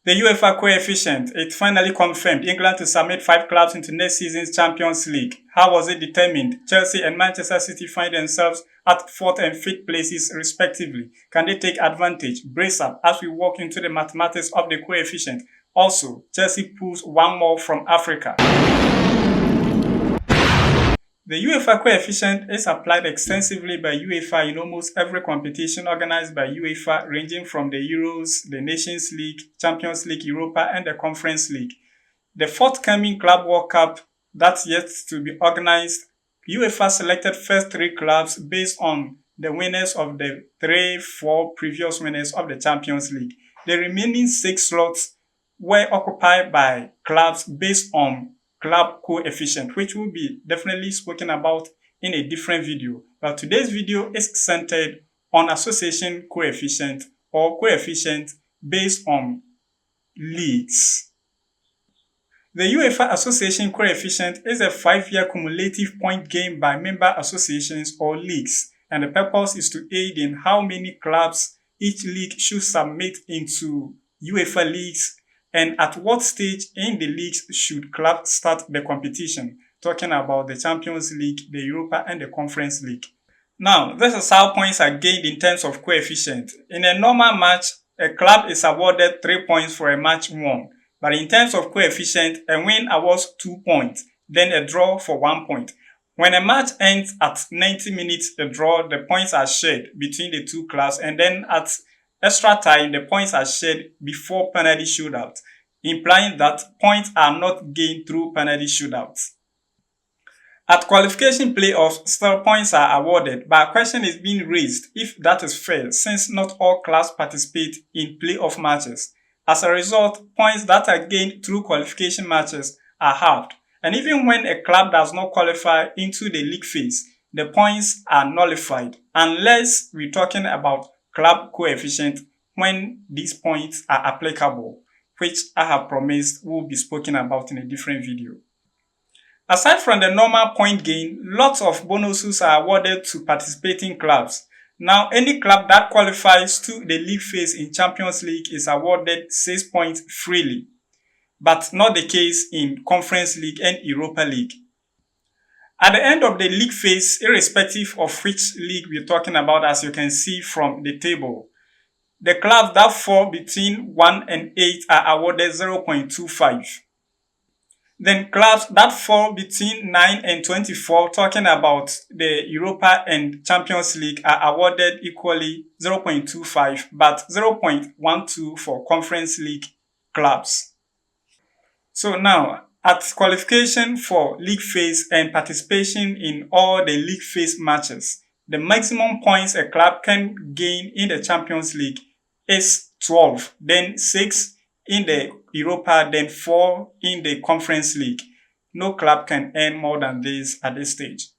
The UEFA Coefficient, it finally confirmed England to submit 5 clubs into next season's Champions League. How was it determined? Chelsea and Manchester City find themselves at 4th and 5th places respectively. Can they take advantage? Brace up as we walk into the mathematics of the coefficient. Also, Chelsea pulls one more from Africa. The UEFA coefficient is applied extensively by UEFA in almost every competition organized by UEFA, ranging from the Euros, the Nations League, Champions League, Europa, and the Conference League. The forthcoming Club World Cup that's yet to be organized, UEFA selected first 3 clubs based on the winners of the 3-4 previous winners of the Champions League. The remaining 6 slots were occupied by clubs based on club coefficient, which will be definitely spoken about in a different video. But today's video is centered on association coefficient or coefficient based on leagues. The UEFA Association Coefficient is a 5-year cumulative point gained by member associations or leagues, and the purpose is to aid in how many clubs each league should submit into UEFA leagues and at what stage in the leagues should clubs start the competition, talking about the Champions League, the Europa, and the Conference League. Now, this is how points are gained in terms of coefficient. In a normal match, a club is awarded 3 points for a match won. But in terms of coefficient, a win awards 2 points, then a draw for 1 point. When a match ends at 90 minutes, a draw, the points are shared between the 2 clubs, and then at extra time, the points are shared before penalty shootout, implying that points are not gained through penalty shootouts. At qualification playoffs, still points are awarded, but a question is being raised if that is fair, since not all clubs participate in playoff matches. As a result, points that are gained through qualification matches are halved, and even when a club does not qualify into the league phase, the points are nullified, unless we're talking about club coefficient when these points are applicable, which I have promised will be spoken about in a different video. Aside from the normal point gain, lots of bonuses are awarded to participating clubs. Now, any club that qualifies to the league phase in Champions League is awarded 6 points freely, but not the case in Conference League and Europa League. At the end of the league phase, irrespective of which league we're talking about, as you can see from the table, the clubs that fall between 1 and 8 are awarded 0.25. Then clubs that fall between 9 and 24, talking about the Europa and Champions League, are awarded equally 0.25, but 0.12 for Conference League clubs. So now, at qualification for league phase and participation in all the league phase matches, the maximum points a club can gain in the Champions League is 12, then 6 in the Europa, then 4 in the Conference League. No club can earn more than this at this stage.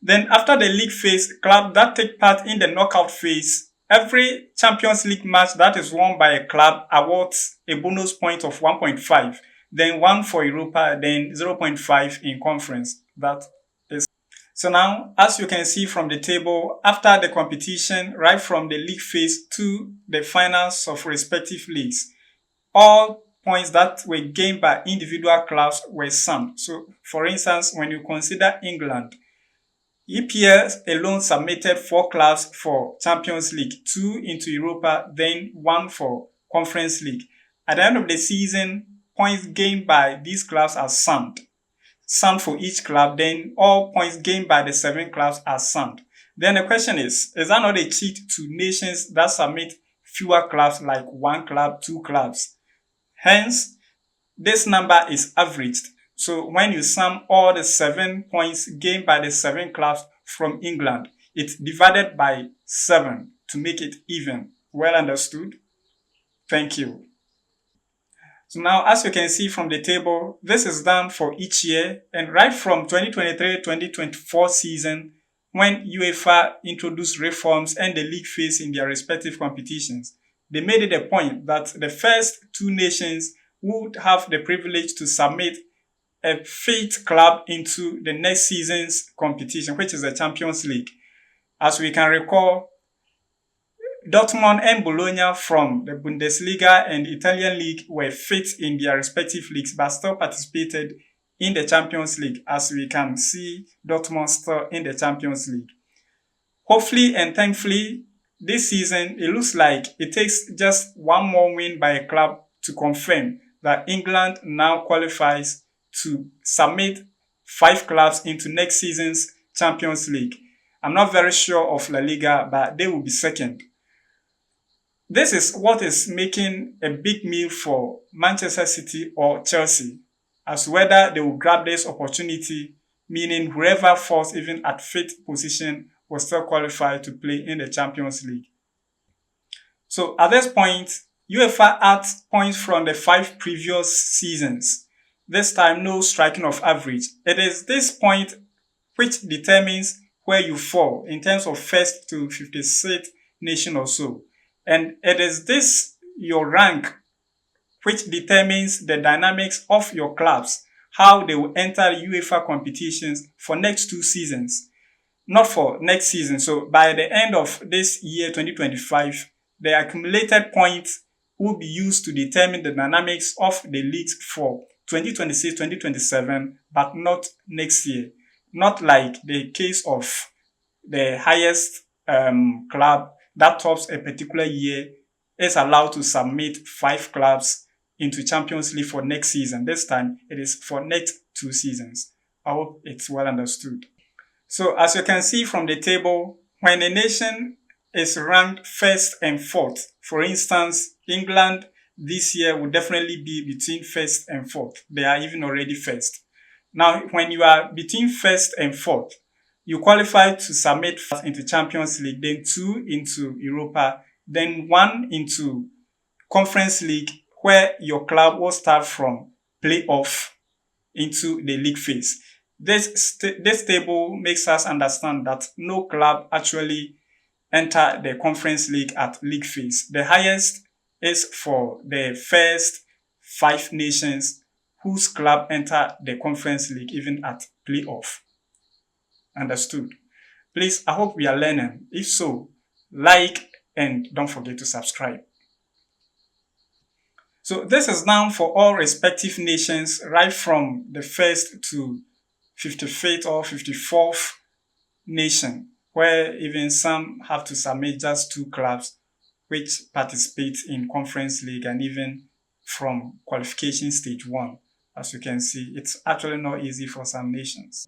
Then after the league phase, clubs that take part in the knockout phase, every Champions League match that is won by a club awards a bonus point of 1.5. Then 1 for Europa, then 0.5 in conference. That is. So now, as you can see from the table, after the competition, right from the league phase to the finals of respective leagues, all points that were gained by individual clubs were summed. So, for instance, when you consider England, EPL alone submitted 4 clubs for Champions League, 2 into Europa, then 1 for Conference League. At the end of the season, points gained by these clubs are summed for each club, then all points gained by the 7 clubs are summed. Then the question is that not a cheat to nations that submit fewer clubs, like 1 club, 2 clubs? Hence, this number is averaged. So when you sum all the 7 points gained by the 7 clubs from England, it's divided by 7 to make it even. Well understood? Thank you. So now, as you can see from the table, this is done for each year, and right from 2023-2024 season, when UEFA introduced reforms and the league phase in their respective competitions, they made it a point that the first 2 nations would have the privilege to submit a 5th club into the next season's competition, which is the Champions League. As we can recall, Dortmund and Bologna from the Bundesliga and Italian League were fifth in their respective leagues but still participated in the Champions League. As we can see, Dortmund still in the Champions League. Hopefully and thankfully, this season, it looks like it takes just one more win by a club to confirm that England now qualifies to submit 5 clubs into next season's Champions League. I'm not very sure of La Liga, but they will be second. This is what is making a big meal for Manchester City or Chelsea, as whether they will grab this opportunity, meaning whoever falls even at 5th position will still qualify to play in the Champions League. So at this point, UEFA adds points from the 5 previous seasons. This time, no striking of average. It is this point which determines where you fall in terms of 1st to 56th nation or so. And it is this, your rank, which determines the dynamics of your clubs, how they will enter UEFA competitions for next 2 seasons, not for next season. So by the end of this year, 2025, the accumulated points will be used to determine the dynamics of the leagues for 2026, 2027, but not next year. Not like the case of the highest club that tops a particular year is allowed to submit 5 clubs into Champions League for next season. This time, it is for next 2 seasons. I hope it's well understood. So, as you can see from the table, when a nation is ranked 1st and 4th, for instance, England this year will definitely be between 1st and 4th. They are even already 1st. Now, when you are between 1st and 4th, you qualify to submit into Champions League, then 2 into Europa, then 1 into Conference League, where your club will start from playoff into the league phase. This table makes us understand that no club actually enter the Conference League at league phase. The highest is for the first 5 nations whose club enter the Conference League even at playoff. Understood? Please, I hope we are learning. If so, like and don't forget to subscribe. So this is now for all respective nations, right from the 1st to 55th or 54th nation, where even some have to submit just 2 clubs which participate in Conference League and even from qualification stage 1. As you can see, it's actually not easy for some nations.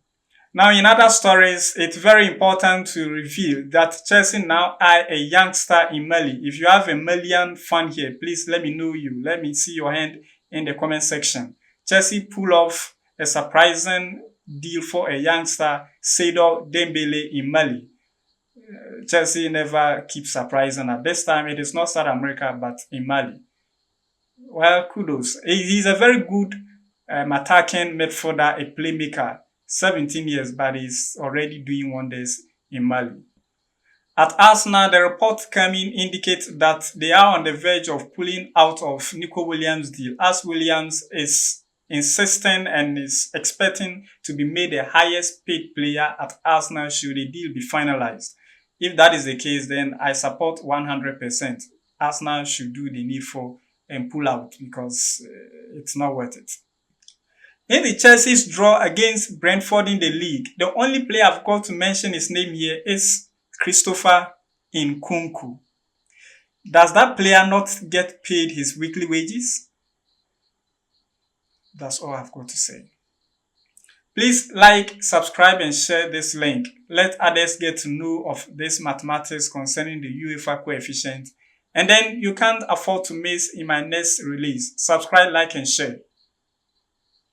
Now, in other stories, it's very important to reveal that Chelsea now eye a youngster in Mali. If you have a Malian fan here, please let me know you. Let me see your hand in the comment section. Chelsea pull off a surprising deal for a youngster, Seydou Dembele in Mali. Chelsea never keeps surprising. At this time, it is not South America, but in Mali. Well, kudos. He's a very good attacking midfielder, a playmaker. 17 years, but he's already doing wonders in Mali. At Arsenal, the report coming indicates that they are on the verge of pulling out of Nico Williams' deal, as Williams is insisting and is expecting to be made the highest paid player at Arsenal should the deal be finalized. If that is the case, then I support 100%. Arsenal should do the needful and pull out because it's not worth it. In the Chelsea's draw against Brentford in the league, the only player I've got to mention his name here is Christopher Nkunku. Does that player not get paid his weekly wages? That's all I've got to say. Please like, subscribe and share this link. Let others get to know of this mathematics concerning the UEFA coefficient. And then you can't afford to miss in my next release. Subscribe, like and share.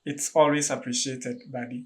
It's always appreciated, buddy.